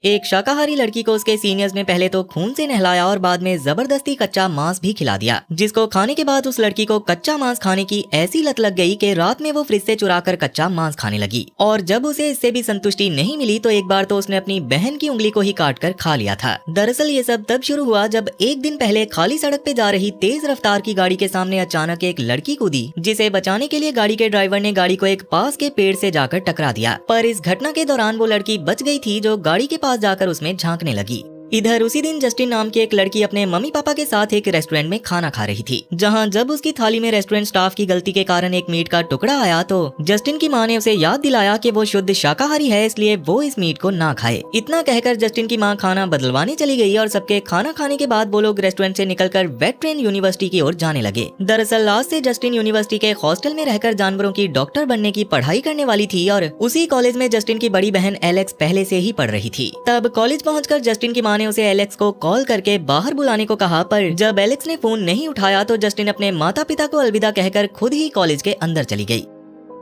एक शाकाहारी लड़की को उसके सीनियर्स ने पहले तो खून से नहलाया और बाद में जबरदस्ती कच्चा मांस भी खिला दिया, जिसको खाने के बाद उस लड़की को कच्चा मांस खाने की ऐसी लत लग गई कि रात में वो फ्रिज से चुराकर कच्चा मांस खाने लगी। और जब उसे इससे भी संतुष्टि नहीं मिली तो एक बार तो उसने अपनी बहन की उंगली को ही काट कर खा लिया था। दरअसल ये सब तब शुरू हुआ जब एक दिन पहले खाली सड़क पे जा रही तेज रफ्तार की गाड़ी के सामने अचानक एक लड़की कूदी, जिसे बचाने के लिए गाड़ी के ड्राइवर ने गाड़ी को एक पास के पेड़ से जाकर टकरा दिया। पर इस घटना के दौरान वो लड़की बच गई थी, जो गाड़ी के पास जाकर उसमें झांकने लगी। इधर उसी दिन जस्टिन नाम की एक लड़की अपने मम्मी पापा के साथ एक रेस्टोरेंट में खाना खा रही थी, जहां जब उसकी थाली में रेस्टोरेंट स्टाफ की गलती के कारण एक मीट का टुकड़ा आया तो जस्टिन की मां ने उसे याद दिलाया कि वो शुद्ध शाकाहारी है, इसलिए वो इस मीट को ना खाए। इतना कहकर जस्टिन की मां खाना बदलवाने चली गई और सबके खाना खाने के बाद वो लोग रेस्टोरेंट से निकलकर वेट ट्रेन यूनिवर्सिटी की ओर जाने लगे। दरअसल आज से जस्टिन यूनिवर्सिटी के हॉस्टल में रहकर जानवरों की डॉक्टर बनने की पढ़ाई करने वाली थी और उसी कॉलेज में जस्टिन की बड़ी बहन एलेक्स पहले से ही पढ़ रही थी। तब कॉलेज पहुंचकर जस्टिन की मां ने उसे एलेक्स को कॉल करके बाहर बुलाने को कहा, पर जब एलेक्स ने फोन नहीं उठाया तो जस्टिन अपने माता पिता को अलविदा कहकर खुद ही कॉलेज के अंदर चली गई।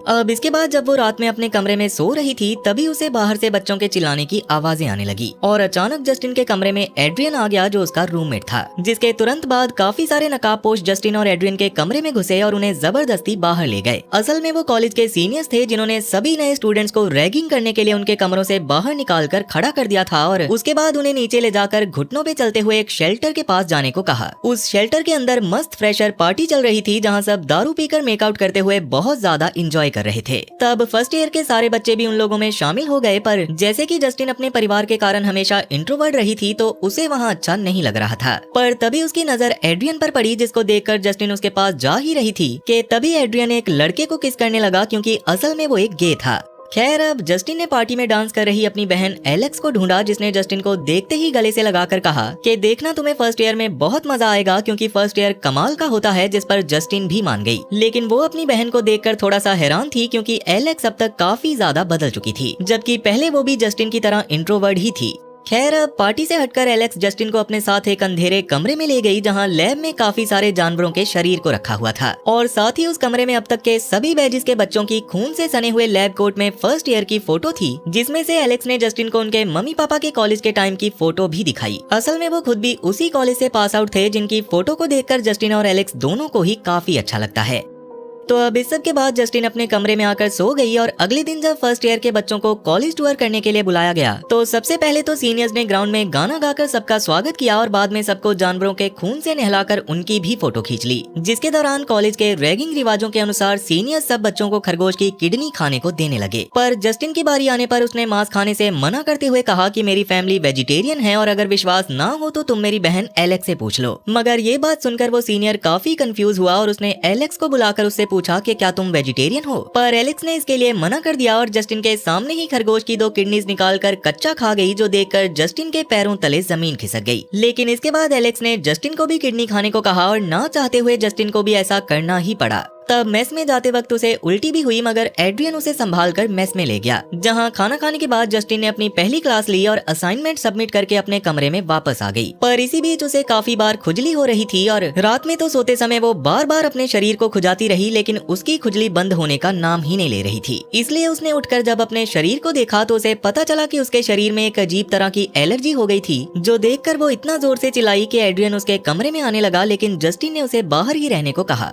अब इसके बाद जब वो रात में अपने कमरे में सो रही थी तभी उसे बाहर से बच्चों के चिल्लाने की आवाजें आने लगी और अचानक जस्टिन के कमरे में एड्रियन आ गया, जो उसका रूममेट था। जिसके तुरंत बाद काफी सारे नकाबपोश जस्टिन और एड्रियन के कमरे में घुसे और उन्हें जबरदस्ती बाहर ले गए। असल में वो कॉलेज के सीनियर्स थे, जिन्होंने सभी नए स्टूडेंट्स को रैगिंग करने के लिए उनके कमरों से बाहर निकाल कर खड़ा कर दिया था और उसके बाद उन्हें नीचे ले जाकर घुटनों पे चलते हुए एक शेल्टर के पास जाने को कहा। उस शेल्टर के अंदर मस्त फ्रेशर पार्टी चल रही थी, जहाँ सब दारू पीकर मेकआउट करते हुए बहुत ज्यादा इंजॉय कर रहे थे। तब फर्स्ट ईयर के सारे बच्चे भी उन लोगों में शामिल हो गए, पर जैसे कि जस्टिन अपने परिवार के कारण हमेशा इंट्रोवर्ट रही थी तो उसे वहाँ अच्छा नहीं लग रहा था। पर तभी उसकी नजर एड्रियन पर पड़ी, जिसको देखकर जस्टिन उसके पास जा ही रही थी कि तभी एड्रियन एक लड़के को किस करने लगा, क्योंकि असल में वो एक गे था। खैर अब जस्टिन ने पार्टी में डांस कर रही अपनी बहन एलेक्स को ढूंढा, जिसने जस्टिन को देखते ही गले से लगाकर कहा कि देखना तुम्हें फर्स्ट ईयर में बहुत मजा आएगा, क्योंकि फर्स्ट ईयर कमाल का होता है। जिस पर जस्टिन भी मान गई, लेकिन वो अपनी बहन को देखकर थोड़ा सा हैरान थी, क्योंकि एलेक्स अब तक काफी ज्यादा बदल चुकी थी, जबकि पहले वो भी जस्टिन की तरह इंट्रोवर्ट ही थी। खैर अब पार्टी से हटकर एलेक्स जस्टिन को अपने साथ एक अंधेरे कमरे में ले गई, जहां लैब में काफी सारे जानवरों के शरीर को रखा हुआ था और साथ ही उस कमरे में अब तक के सभी बैजेस के बच्चों की खून से सने हुए लैब कोट में फर्स्ट ईयर की फोटो थी, जिसमें से एलेक्स ने जस्टिन को उनके मम्मी पापा के कॉलेज के टाइम की फोटो भी दिखाई। असल में वो खुद भी उसी कॉलेज से पास आउट थे, जिनकी फोटो को देखकर जस्टिन और एलेक्स दोनों को ही काफी अच्छा लगता है। तो अब इस सब के बाद जस्टिन अपने कमरे में आकर सो गई और अगले दिन जब फर्स्ट ईयर के बच्चों को कॉलेज टूर करने के लिए बुलाया गया तो सबसे पहले तो सीनियर्स ने ग्राउंड में गाना गाकर सबका स्वागत किया और बाद में सबको जानवरों के खून से नहलाकर उनकी भी फोटो खींच ली, जिसके दौरान कॉलेज के रैगिंग रिवाजों के अनुसार सीनियर्स सब बच्चों को खरगोश की किडनी खाने को देने लगे। पर जस्टिन की बारी आने पर उसने मांस खाने से मना करते हुए कहा कि मेरी फैमिली वेजिटेरियन है और अगर विश्वास ना हो तो तुम मेरी बहन एलेक्स से पूछ लो। मगर ये बात सुनकर वो सीनियर काफी कंफ्यूज हुआ और उसने एलेक्स को बुलाकर उससे पूछा कि क्या तुम वेजिटेरियन हो, पर एलेक्स ने इसके लिए मना कर दिया और जस्टिन के सामने ही खरगोश की 2 किडनीज निकालकर कच्चा खा गई, जो देखकर जस्टिन के पैरों तले जमीन खिसक गई। लेकिन इसके बाद एलेक्स ने जस्टिन को भी किडनी खाने को कहा और ना चाहते हुए जस्टिन को भी ऐसा करना ही पड़ा। तब मेस में जाते वक्त उसे उल्टी भी हुई, मगर एड्रियन उसे संभाल कर मेस में ले गया, जहां खाना खाने के बाद जस्टिन ने अपनी पहली क्लास ली और असाइनमेंट सबमिट करके अपने कमरे में वापस आ गई। पर इसी बीच उसे काफी बार खुजली हो रही थी और रात में तो सोते समय वो बार बार अपने शरीर को खुजाती रही, लेकिन उसकी खुजली बंद होने का नाम ही नहीं ले रही थी। इसलिए उसने उठकर जब अपने शरीर को देखा तो उसे पता चला कि उसके शरीर में एक अजीब तरह की एलर्जी हो गई थी, जो देखकर वो इतना जोर से चिल्लाई कि एड्रियन उसके कमरे में आने लगा, लेकिन जस्टिन ने उसे बाहर ही रहने को कहा।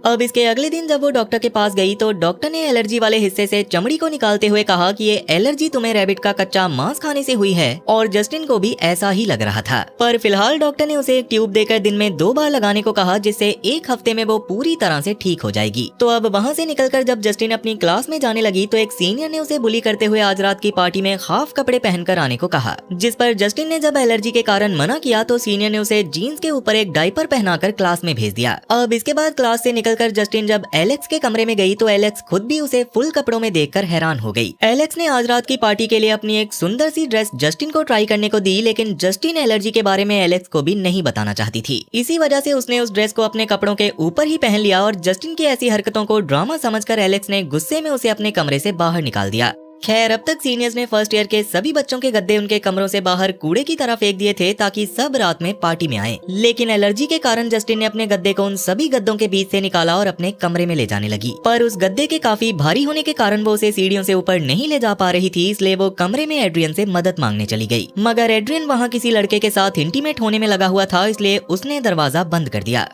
अब इसके अगले दिन जब वो डॉक्टर के पास गई तो डॉक्टर ने एलर्जी वाले हिस्से से चमड़ी को निकालते हुए कहा कि ये एलर्जी तुम्हें रैबिट का कच्चा मांस खाने से हुई है, और जस्टिन को भी ऐसा ही लग रहा था। पर फिलहाल डॉक्टर ने उसे एक ट्यूब देकर दिन में 2 बार लगाने को कहा, जिससे 1 हफ्ते में वो पूरी तरह से ठीक हो जाएगी। तो अब वहाँ से निकलकर जब जस्टिन अपनी क्लास में जाने लगी तो एक सीनियर ने उसे बुली करते हुए आज रात की पार्टी में हाफ कपड़े पहनकर आने को कहा, जिस पर जस्टिन ने जब एलर्जी के कारण मना किया तो सीनियर ने उसे जीन्स के ऊपर एक डायपर पहनाकर क्लास में भेज दिया। अब इसके बाद क्लास से निकलकर जस्टिन जब एलेक्स के कमरे में गई तो एलेक्स खुद भी उसे फुल कपड़ों में देखकर हैरान हो गई। एलेक्स ने आज रात की पार्टी के लिए अपनी एक सुंदर सी ड्रेस जस्टिन को ट्राई करने को दी, लेकिन जस्टिन एलर्जी के बारे में एलेक्स को भी नहीं बताना चाहती थी। इसी वजह से उसने उस ड्रेस को अपने कपड़ों के ऊपर ही पहन लिया और जस्टिन की ऐसी हरकतों को ड्रामा समझकर एलेक्स ने गुस्से में उसे अपने कमरे से बाहर निकाल दिया। खैर अब तक सीनियर्स ने फर्स्ट ईयर के सभी बच्चों के गद्दे उनके कमरों से बाहर कूड़े की तरह फेंक दिए थे ताकि सब रात में पार्टी में आए। लेकिन एलर्जी के कारण जस्टिन ने अपने गद्दे को उन सभी गद्दों के बीच से निकाला और अपने कमरे में ले जाने लगी। पर उस गद्दे के काफी भारी होने के कारण वो उसे सीढ़ियों से ऊपर नहीं ले जा पा रही थी, इसलिए वो कमरे में एड्रियन से मदद मांगने चली गई। मगर एड्रियन वहाँ किसी लड़के के साथ इंटीमेट होने में लगा हुआ था, इसलिए उसने दरवाजा बंद कर दिया।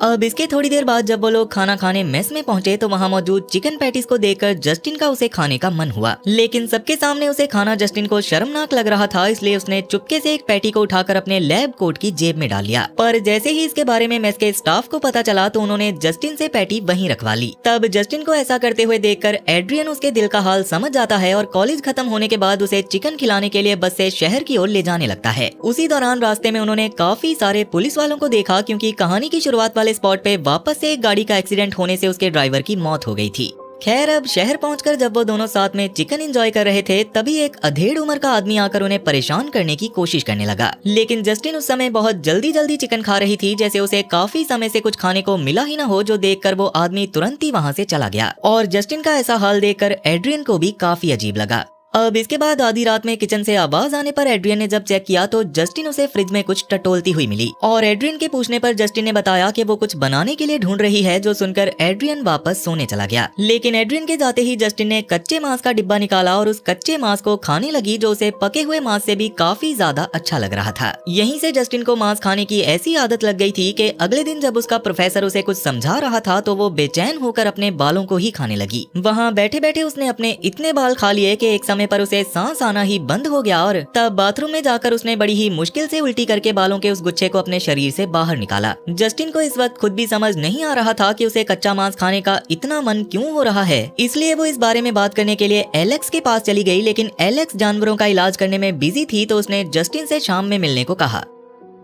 अब इसके थोड़ी देर बाद जब वो लोग खाना खाने मेस में पहुंचे तो वहाँ मौजूद चिकन पैटीज को देखकर जस्टिन का उसे खाने का मन हुआ। लेकिन सबके सामने उसे खाना जस्टिन को शर्मनाक लग रहा था, इसलिए उसने चुपके से एक पैटी को उठाकर अपने लैब कोट की जेब में डाल लिया। पर जैसे ही इसके बारे में मेस के स्टाफ को पता चला तो उन्होंने जस्टिन से पैटी वहीं रखवा ली। तब जस्टिन को ऐसा करते हुए देखकर एड्रियन उसके दिल का हाल समझ जाता है और कॉलेज खत्म होने के बाद उसे चिकन खिलाने के लिए बस से शहर की ओर ले जाने लगता है। उसी दौरान रास्ते में उन्होंने काफी सारे पुलिस वालों को देखा, क्योंकि कहानी की शुरुआत वाले स्पॉट पे वापस से एक गाड़ी का एक्सीडेंट होने से उसके ड्राइवर की मौत हो गई थी। खैर अब शहर पहुंचकर जब वो दोनों साथ में चिकन एंजॉय कर रहे थे तभी एक अधेड़ उम्र का आदमी आकर उन्हें परेशान करने की कोशिश करने लगा। लेकिन जस्टिन उस समय बहुत जल्दी चिकन खा रही थी, जैसे उसे काफी समय से कुछ खाने को मिला ही न हो, जो देखकर वो आदमी तुरंत ही वहाँ से चला गया। और जस्टिन का ऐसा हाल देखकर एड्रियन को भी काफी अजीब लगा। अब इसके बाद आधी रात में किचन से आवाज आने पर एड्रियन ने जब चेक किया तो जस्टिन उसे फ्रिज में कुछ टटोलती हुई मिली। और एड्रियन के पूछने पर जस्टिन ने बताया कि वो कुछ बनाने के लिए ढूंढ रही है, जो सुनकर एड्रियन वापस सोने चला गया। लेकिन एड्रियन के जाते ही जस्टिन ने कच्चे मांस का डिब्बा निकाला और उस कच्चे मांस को खाने लगी, जो उसे पके हुए मांस से भी काफी ज्यादा अच्छा लग रहा था। यहीं से जस्टिन को मांस खाने की ऐसी आदत लग गई थी कि अगले दिन जब उसका प्रोफेसर उसे कुछ समझा रहा था तो वो बेचैन होकर अपने बालों को ही खाने लगी। वहाँ बैठे बैठे उसने अपने इतने बाल खा लिए कि एक समय पर उसे सांस आना ही बंद हो गया और तब बाथरूम में जाकर उसने बड़ी ही मुश्किल से उल्टी करके बालों के उस गुच्छे को अपने शरीर से बाहर निकाला। जस्टिन को इस वक्त खुद भी समझ नहीं आ रहा था कि उसे कच्चा मांस खाने का इतना मन क्यों हो रहा है, इसलिए वो इस बारे में बात करने के लिए एलेक्स के पास चली गई। लेकिन एलेक्स जानवरों का इलाज करने में बिजी थी, तो उसने जस्टिन से शाम में मिलने को कहा।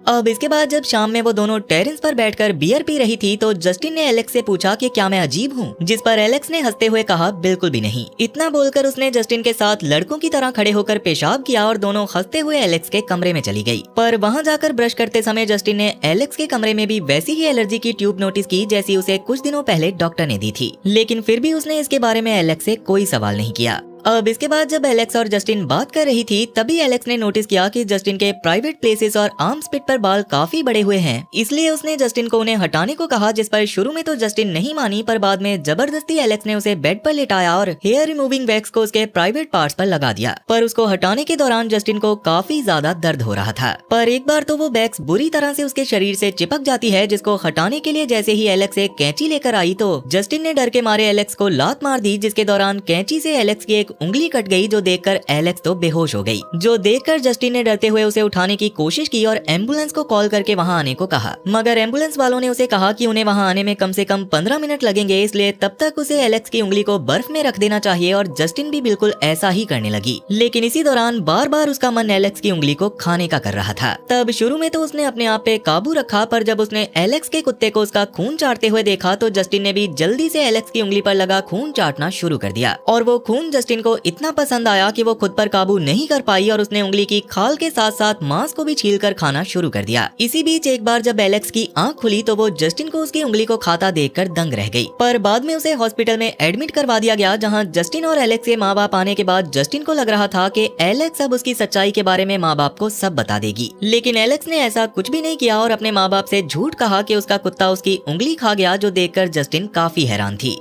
अब इसके बाद जब शाम में वो दोनों टेरेस पर बैठकर बियर पी रही थी तो जस्टिन ने एलेक्स से पूछा कि क्या मैं अजीब हूँ, जिस पर एलेक्स ने हंसते हुए कहा बिल्कुल भी नहीं। इतना बोलकर उसने जस्टिन के साथ लड़कों की तरह खड़े होकर पेशाब किया और दोनों हंसते हुए एलेक्स के कमरे में चली गई। पर वहाँ जाकर ब्रश करते समय जस्टिन ने एलेक्स के कमरे में भी वैसी ही एलर्जी की ट्यूब नोटिस की जैसी उसे कुछ दिनों पहले डॉक्टर ने दी थी। लेकिन फिर भी उसने इसके बारे में एलेक्स से कोई सवाल नहीं किया। अब इसके बाद जब एलेक्स और जस्टिन बात कर रही थी तभी एलेक्स ने नोटिस किया कि जस्टिन के प्राइवेट प्लेसेस और आर्म्स पिट पर बाल काफी बड़े हुए हैं, इसलिए उसने जस्टिन को उन्हें हटाने को कहा, जिस पर शुरू में तो जस्टिन नहीं मानी, पर बाद में जबरदस्ती एलेक्स ने उसे बेड पर लिटाया और हेयर रिमूविंग वैक्स को उसके प्राइवेट पार्ट्स पर लगा दिया। पर उसको हटाने के दौरान जस्टिन को काफी ज्यादा दर्द हो रहा था। पर एक बार तो वो वैक्स बुरी तरह से उसके शरीर से चिपक जाती है, जिसको हटाने के लिए जैसे ही एलेक्स एक कैंची लेकर आई तो जस्टिन ने डर के मारे एलेक्स को लात मार दी, जिसके दौरान कैंची से एलेक्स की एक उंगली कट गई, जो देखकर एलेक्स तो बेहोश हो गई। जो देखकर जस्टिन ने डरते हुए उसे उठाने की कोशिश की और एम्बुलेंस को कॉल करके वहां आने को कहा। मगर एम्बुलेंस वालों ने उसे कहा कि उन्हें वहां आने में कम से कम 15 मिनट लगेंगे, इसलिए तब तक उसे एलेक्स की उंगली को बर्फ में रख देना चाहिए। और जस्टिन भी बिल्कुल ऐसा ही करने लगी। लेकिन इसी दौरान बार बार उसका मन एलेक्स की उंगली को खाने का कर रहा था। तब शुरू में तो उसने अपने आप पे काबू रखा, पर जब उसने एलेक्स के कुत्ते को उसका खून चाटते हुए देखा तो जस्टिन ने भी जल्दी से एलेक्स की उंगली पर लगा खून चाटना शुरू कर दिया। और वो खून जस्टिन को इतना पसंद आया कि वो खुद पर काबू नहीं कर पाई और उसने उंगली की खाल के साथ साथ मांस को भी छीलकर खाना शुरू कर दिया। इसी बीच एक बार जब एलेक्स की आंख खुली तो वो जस्टिन को उसकी उंगली को खाता देखकर दंग रह गई। पर बाद में उसे हॉस्पिटल में एडमिट करवा दिया गया, जहां जस्टिन और एलेक्स के माँ बाप आने के बाद जस्टिन को लग रहा था कि एलेक्स अब उसकी सच्चाई के बारे में माँ बाप को सब बता देगी। लेकिन एलेक्स ने ऐसा कुछ भी नहीं किया और अपने माँ बाप से झूठ कहा कि उसका कुत्ता उसकी उंगली खा गया, जो देखकर जस्टिन काफी हैरान थी।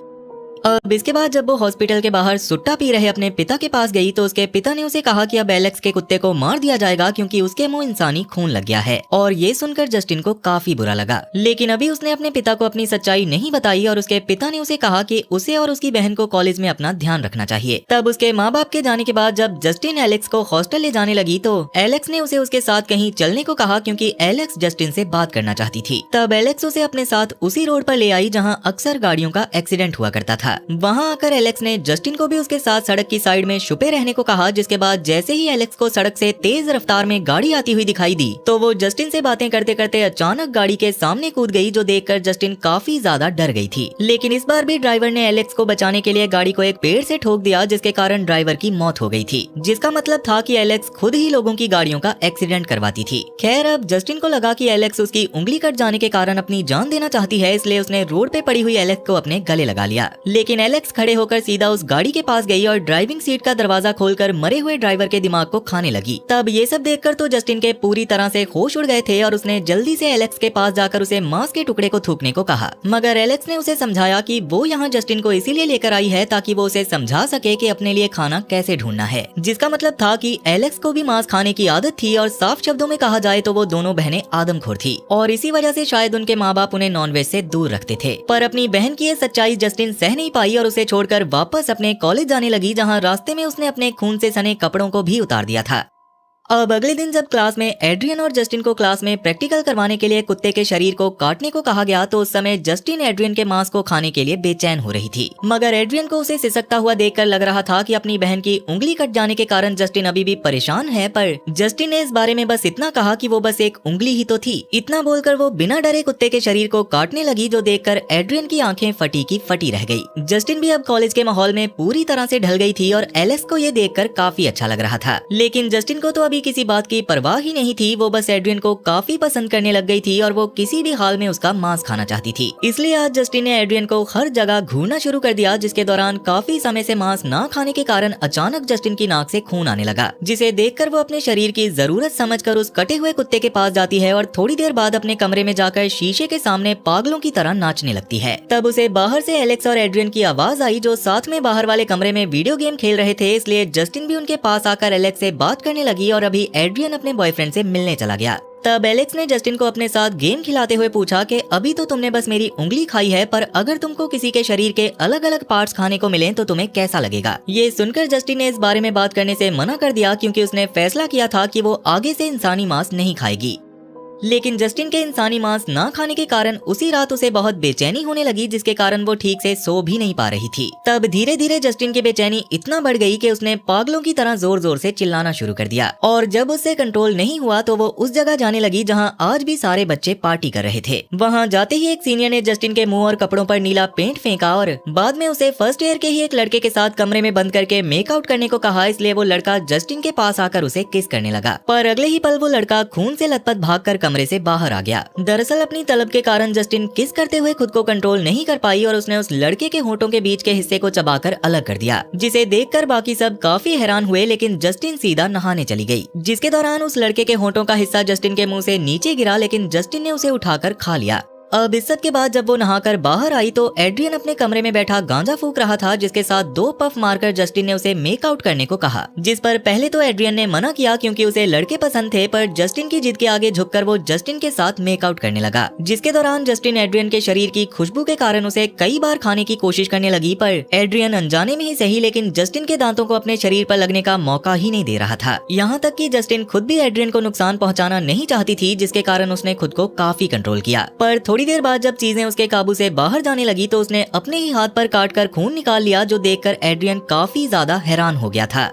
अब इसके बाद जब वो हॉस्पिटल के बाहर सुट्टा पी रहे अपने पिता के पास गई तो उसके पिता ने उसे कहा कि अब एलेक्स के कुत्ते को मार दिया जाएगा क्योंकि उसके मुंह इंसानी खून लग गया है। और ये सुनकर जस्टिन को काफी बुरा लगा। लेकिन अभी उसने अपने पिता को अपनी सच्चाई नहीं बताई और उसके पिता ने उसे कहा कि उसे और उसकी बहन को कॉलेज में अपना ध्यान रखना चाहिए। तब उसके माँ बाप के जाने के बाद जब जस्टिन एलेक्स को हॉस्टल ले जाने लगी तो एलेक्स ने उसे उसके साथ कहीं चलने को कहा, क्योंकि एलेक्स जस्टिन से बात करना चाहती थी। तब एलेक्स उसे अपने साथ उसी रोड पर ले आई जहाँ अक्सर गाड़ियों का एक्सीडेंट हुआ करता था। वहाँ आकर एलेक्स ने जस्टिन को भी उसके साथ सड़क की साइड में छुपे रहने को कहा, जिसके बाद जैसे ही एलेक्स को सड़क से तेज रफ्तार में गाड़ी आती हुई दिखाई दी तो वो जस्टिन से बातें करते करते अचानक गाड़ी के सामने कूद गई, जो देखकर जस्टिन काफी ज्यादा डर गई थी। लेकिन इस बार भी ड्राइवर ने एलेक्स को बचाने के लिए गाड़ी को एक पेड़ से ठोक दिया, जिसके कारण ड्राइवर की मौत हो गई थी, जिसका मतलब था कि एलेक्स खुद ही लोगों की गाड़ियों का एक्सीडेंट करवाती थी। खैर अब जस्टिन को लगा कि एलेक्स उसकी उंगली कट जाने के कारण अपनी जान देना चाहती है, इसलिए उसने रोड पे पड़ी हुई एलेक्स को अपने गले लगा लिया। लेकिन एलेक्स खड़े होकर सीधा उस गाड़ी के पास गई और ड्राइविंग सीट का दरवाजा खोलकर मरे हुए ड्राइवर के दिमाग को खाने लगी। तब ये सब देखकर तो जस्टिन के पूरी तरह से होश उड़ गए थे और उसने जल्दी से एलेक्स के पास जाकर उसे मांस के टुकड़े को थूकने को कहा, मगर एलेक्स ने उसे समझाया कि वो यहाँ जस्टिन को इसीलिए लेकर आई है ताकि वो उसे समझा सके कि अपने लिए खाना कैसे ढूंढना है, जिसका मतलब था कि एलेक्स को भी मांस खाने की आदत थी और साफ शब्दों में कहा जाए तो वो दोनों बहनें आदमखोर थी और इसी वजह से शायद उनके माँ बाप उन्हें नॉनवेज से दूर रखते थे। पर अपनी बहन की ये सच्चाई जस्टिन सह नहीं पाई और उसे छोड़कर वापस अपने कॉलेज जाने लगी, जहाँ रास्ते में उसने अपने खून से सने कपड़ों को भी उतार दिया था। अब अगले दिन जब क्लास में एड्रियन और जस्टिन को क्लास में प्रैक्टिकल करवाने के लिए कुत्ते के शरीर को काटने को कहा गया तो उस समय जस्टिन एड्रियन के मांस को खाने के लिए बेचैन हो रही थी, मगर एड्रियन को उसे सिसकता हुआ देखकर लग रहा था कि अपनी बहन की उंगली कट जाने के कारण जस्टिन अभी भी परेशान है। पर जस्टिन ने इस बारे में बस इतना कहा कि वो बस एक उंगली ही तो थी। इतना बोलकर वो बिना डरे कुत्ते के शरीर को काटने लगी, जो देखकर एड्रियन की आंखें फटी की फटी रह गई। जस्टिन भी अब कॉलेज के माहौल में पूरी तरह से ढल गई थी और एलेक्स को ये देखकर काफी अच्छा लग रहा था, लेकिन जस्टिन को तो अभी किसी बात की परवाह ही नहीं थी। वो बस एड्रियन को काफी पसंद करने लग गई थी और वो किसी भी हाल में उसका मांस खाना चाहती थी। इसलिए आज जस्टिन ने एड्रियन को हर जगह घूरना शुरू कर दिया, जिसके दौरान काफी समय से मांस ना खाने के कारण अचानक जस्टिन की नाक से खून आने लगा, जिसे देखकर वो अपने शरीर की जरूरत समझकर उस कटे हुए कुत्ते के पास जाती है और थोड़ी देर बाद अपने कमरे में जाकर शीशे के सामने पागलों की तरह नाचने लगती है। तब उसे बाहर से एलेक्स और एड्रियन की आवाज आई, जो साथ में बाहर वाले कमरे में वीडियो गेम खेल रहे थे। इसलिए जस्टिन भी उनके पास आकर एलेक्स से बात करने लगी और अभी एड्रियन अपने बॉयफ्रेंड से मिलने चला गया। तब एलेक्स ने जस्टिन को अपने साथ गेम खिलाते हुए पूछा कि अभी तो तुमने बस मेरी उंगली खाई है, पर अगर तुमको किसी के शरीर के अलग अलग पार्ट्स खाने को मिलें तो तुम्हें कैसा लगेगा। ये सुनकर जस्टिन ने इस बारे में बात करने से मना कर दिया, क्योंकि उसने फैसला किया था कि वो आगे से इंसानी मांस नहीं खाएगी। लेकिन जस्टिन के इंसानी मांस ना खाने के कारण उसी रात उसे बहुत बेचैनी होने लगी, जिसके कारण वो ठीक से सो भी नहीं पा रही थी। तब धीरे धीरे जस्टिन की बेचैनी इतना बढ़ गई कि उसने पागलों की तरह जोर जोर से चिल्लाना शुरू कर दिया और जब उससे कंट्रोल नहीं हुआ तो वो उस जगह जाने लगी जहां आज भी सारे बच्चे पार्टी कर रहे थे। वहां जाते ही एक सीनियर ने जस्टिन के मुंह और कपड़ों पर नीला पेंट फेंका और बाद में उसे फर्स्ट ईयर के ही एक लड़के के साथ कमरे में बंद करके मेकआउट करने को कहा। इसलिए वो लड़का जस्टिन के पास आकर उसे किस करने लगा, पर अगले ही पल वो लड़का खून से लथपथ भागकर कमरे से बाहर आ गया। दरअसल अपनी तलब के कारण जस्टिन किस करते हुए खुद को कंट्रोल नहीं कर पाई और उसने उस लड़के के होंठों के बीच के हिस्से को चबाकर अलग कर दिया, जिसे देखकर बाकी सब काफी हैरान हुए। लेकिन जस्टिन सीधा नहाने चली गई, जिसके दौरान उस लड़के के होंठों का हिस्सा जस्टिन के मुंह से नीचे गिरा, लेकिन जस्टिन ने उसे उठाकर खा लिया। अब इस सब के बाद जब वो नहाकर बाहर आई तो एड्रियन अपने कमरे में बैठा गांजा फूक रहा था, जिसके साथ 2 पफ मारकर जस्टिन ने उसे मेकआउट करने को कहा, जिस पर पहले तो एड्रियन ने मना किया क्योंकि उसे लड़के पसंद थे, पर जस्टिन की जिद के आगे झुककर वो जस्टिन के साथ मेकआउट करने लगा, जिसके दौरान जस्टिन एड्रियन के शरीर की खुशबू के कारण उसे कई बार खाने की कोशिश करने लगी। पर एड्रियन अनजाने में ही सही, लेकिन जस्टिन के दांतों को अपने शरीर पर लगने का मौका ही नहीं दे रहा था। यहाँ तक कि जस्टिन खुद भी एड्रियन को नुकसान पहुँचाना नहीं चाहती थी, जिसके कारण उसने खुद को काफी कंट्रोल किया। पर थोड़ी देर बाद जब चीजें उसके काबू से बाहर जाने लगी तो उसने अपने ही हाथ पर काटकर खून निकाल लिया, जो देखकर एड्रियन काफी ज्यादा हैरान हो गया था।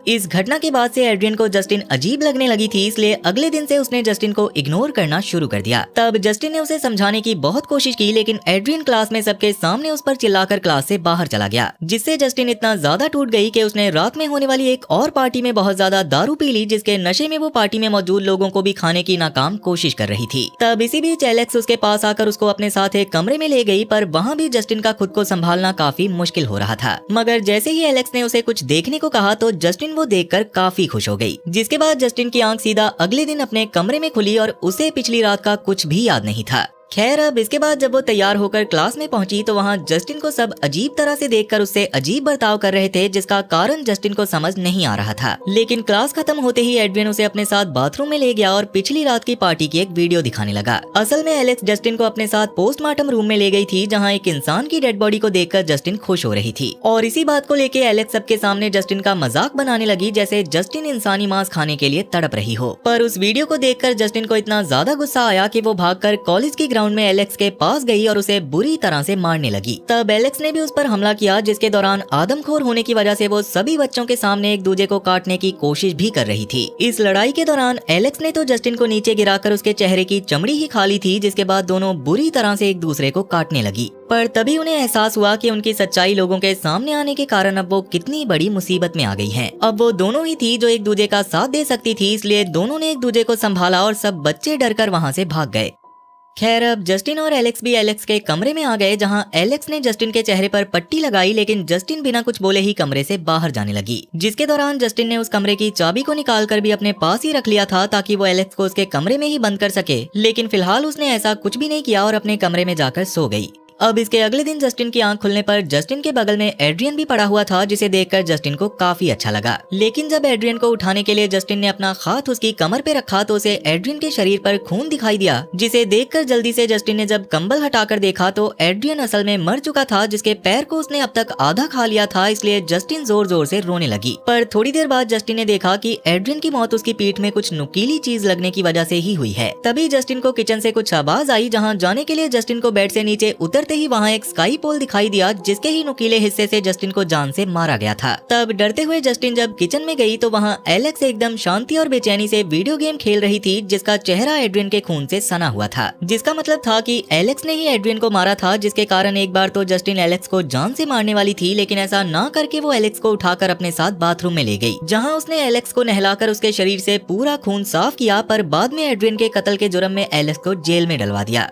इस घटना के बाद से एड्रियन को जस्टिन अजीब लगने लगी थी, इसलिए अगले दिन से उसने जस्टिन को इग्नोर करना शुरू कर दिया। तब जस्टिन ने उसे समझाने की बहुत कोशिश की, लेकिन एड्रियन क्लास में सबके सामने उस पर चिल्लाकर क्लास से बाहर चला गया, जिससे जस्टिन इतना ज्यादा टूट गई कि उसने रात में होने वाली एक और पार्टी में बहुत ज्यादा दारू पी ली, जिसके नशे में वो पार्टी में मौजूद लोगों को भी खाने की नाकाम कोशिश कर रही थी। तब इसी बीच एलेक्स उसके पास आकर उसको अपने साथ एक कमरे में ले गई, पर वहाँ भी जस्टिन का खुद को संभालना काफी मुश्किल हो रहा था। मगर जैसे ही एलेक्स ने उसे कुछ देखने को कहा तो जस्टिन वो देखकर काफी खुश हो गई, जिसके बाद जस्टिन की आंख सीधा अगले दिन अपने कमरे में खुली और उसे पिछली रात का कुछ भी याद नहीं था। खैर अब इसके बाद जब वो तैयार होकर क्लास में पहुंची तो वहाँ जस्टिन को सब अजीब तरह से देखकर उससे अजीब बर्ताव कर रहे थे, जिसका कारण जस्टिन को समझ नहीं आ रहा था। लेकिन क्लास खत्म होते ही एडविन उसे अपने साथ बाथरूम में ले गया और पिछली रात की पार्टी की एक वीडियो दिखाने लगा। असल में एलेक्स जस्टिन को अपने साथ पोस्टमार्टम रूम में ले गई थी, जहाँ एक इंसान की डेड बॉडी को देखकर जस्टिन खुश हो रही थी और इसी बात को लेकर एलेक्स सबके सामने जस्टिन का मजाक बनाने लगी, जैसे जस्टिन इंसानी मांस खाने के लिए तड़प रही हो। पर उस वीडियो को देखकर जस्टिन को इतना ज्यादा गुस्सा आया कि वो भागकर कॉलेज की ग्राउंड में एलेक्स के पास गई और उसे बुरी तरह से मारने लगी। तब एलेक्स ने भी उस पर हमला किया, जिसके दौरान आदमखोर होने की वजह से वो सभी बच्चों के सामने एक दूसरे को काटने की कोशिश भी कर रही थी। इस लड़ाई के दौरान एलेक्स ने तो जस्टिन को नीचे गिराकर उसके चेहरे की चमड़ी ही खा ली थी, जिसके बाद दोनों बुरी तरह से एक दूसरे को काटने लगी। पर तभी उन्हें एहसास हुआ कि उनकी सच्चाई लोगों के सामने आने के कारण अब वो कितनी बड़ी मुसीबत में आ गई हैं। अब वो दोनों ही थी जो एक दूसरे का साथ दे सकती थी, इसलिए दोनों ने एक दूसरे को संभाला और सब बच्चे डरकर वहाँ से भाग गए। खैर अब जस्टिन और एलेक्स भी एलेक्स के कमरे में आ गए, जहां एलेक्स ने जस्टिन के चेहरे पर पट्टी लगाई, लेकिन जस्टिन बिना कुछ बोले ही कमरे से बाहर जाने लगी। जिसके दौरान जस्टिन ने उस कमरे की चाबी को निकालकर भी अपने पास ही रख लिया था ताकि वो एलेक्स को उसके कमरे में ही बंद कर सके, लेकिन फिलहाल उसने ऐसा कुछ भी नहीं किया और अपने कमरे में जाकर सो गई। अब इसके अगले दिन जस्टिन की आंख खुलने पर जस्टिन के बगल में एड्रियन भी पड़ा हुआ था, जिसे देखकर जस्टिन को काफी अच्छा लगा। लेकिन जब एड्रियन को उठाने के लिए जस्टिन ने अपना हाथ उसकी कमर पे रखा तो उसे एड्रियन के शरीर पर खून दिखाई दिया, जिसे देखकर जल्दी से जस्टिन ने जब कंबल हटाकर देखा तो एड्रियन असल में मर चुका था, जिसके पैर को उसने अब तक आधा खा लिया था। इसलिए जस्टिन जोर जोर से रोने लगी। पर थोड़ी देर बाद जस्टिन ने देखा कि एड्रियन की मौत उसकी पीठ में कुछ नुकीली चीज लगने की वजह से ही हुई है। तभी जस्टिन को किचन से कुछ आवाज आई, जहाँ जाने के लिए जस्टिन को बेड से नीचे उतरते ही वहाँ एक पोल दिखाई दिया, जिसके ही नुकीले हिस्से से जस्टिन को जान से मारा गया था। तब डरते हुए जस्टिन जब किचन में गई तो वहाँ एलेक्स एकदम शांति और बेचैनी से वीडियो गेम खेल रही थी, जिसका चेहरा एड्रियन के खून से सना हुआ था। जिसका मतलब था कि एलेक्स ने ही एड्रियन को मारा था, जिसके कारण एक बार तो जस्टिन एलेक्स को जान से मारने वाली थी, लेकिन ऐसा ना करके वो एलेक्स को उठाकर अपने साथ बाथरूम में ले गई, जहाँ उसने एलेक्स को नहलाकर उसके शरीर से पूरा खून साफ किया। पर बाद में एड्रियन के कत्ल के जुर्म में एलेक्स को जेल में डलवा दिया।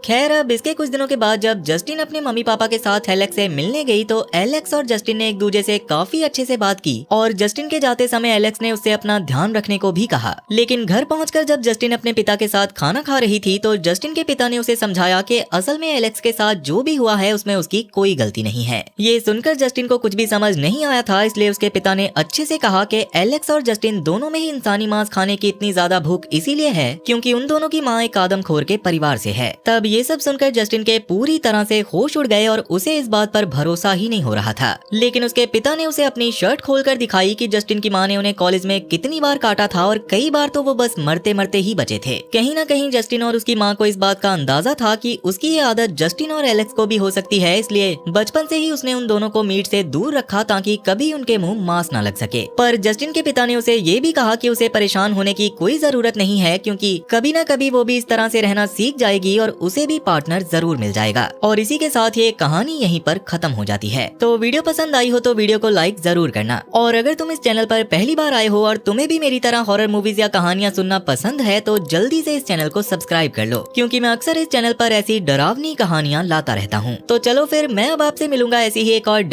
खैर अब इसके कुछ दिनों के बाद जब जस्टिन अपने मम्मी पापा के साथ एलेक्स से मिलने गई तो एलेक्स और जस्टिन ने एक दूसरे से काफी अच्छे से बात की और जस्टिन के जाते समय एलेक्स ने उससे अपना ध्यान रखने को भी कहा। लेकिन घर पहुंचकर जब जस्टिन अपने पिता के साथ खाना खा रही थी तो जस्टिन के पिता ने उसे समझाया कि असल में एलेक्स के साथ जो भी हुआ है उसमें उसकी कोई गलती नहीं है। ये सुनकर जस्टिन को कुछ भी समझ नहीं आया था, इसलिए उसके पिता ने अच्छे से कहा कि एलेक्स और जस्टिन दोनों में ही इंसानी मांस खाने की इतनी ज्यादा भूख इसीलिए है क्योंकि उन दोनों की माँ एक आदमखोर के परिवार से है। तब ये सब सुनकर जस्टिन के पूरी तरह से होश उड़ गए और उसे इस बात पर भरोसा ही नहीं हो रहा था। लेकिन उसके पिता ने उसे अपनी शर्ट खोलकर दिखाई कि जस्टिन की माँ ने उन्हें कॉलेज में कितनी बार काटा था और कई बार तो वो बस मरते मरते ही बचे थे। कहीं ना कहीं जस्टिन और उसकी माँ को इस बात का अंदाजा था कि उसकी ये आदत जस्टिन और एलेक्स को भी हो सकती है, इसलिए बचपन से ही उसने उन दोनों को मीट से दूर रखा ताकि कभी उनके मुंह मांस न लग सके। पर जस्टिन के पिता ने उसे ये भी कहा कि उसे परेशान होने की कोई जरूरत नहीं है, क्योंकि कभी न कभी वो भी इस तरह से रहना सीख जाएगी और उसे भी पार्टनर जरूर मिल जाएगा। और इसी के साथ ये कहानी यहीं पर खत्म हो जाती है। तो वीडियो पसंद आई हो तो वीडियो को लाइक जरूर करना, और अगर तुम इस चैनल पर पहली बार आए हो और तुम्हें भी मेरी तरह हॉरर मूवीज या कहानियां सुनना पसंद है तो जल्दी से इस चैनल को सब्सक्राइब कर लो, क्योंकि मैं अक्सर इस चैनल पर ऐसी डरावनी कहानियां लाता रहता हूँ। तो चलो फिर मैं अब आपसे मिलूंगा ऐसी ही एक और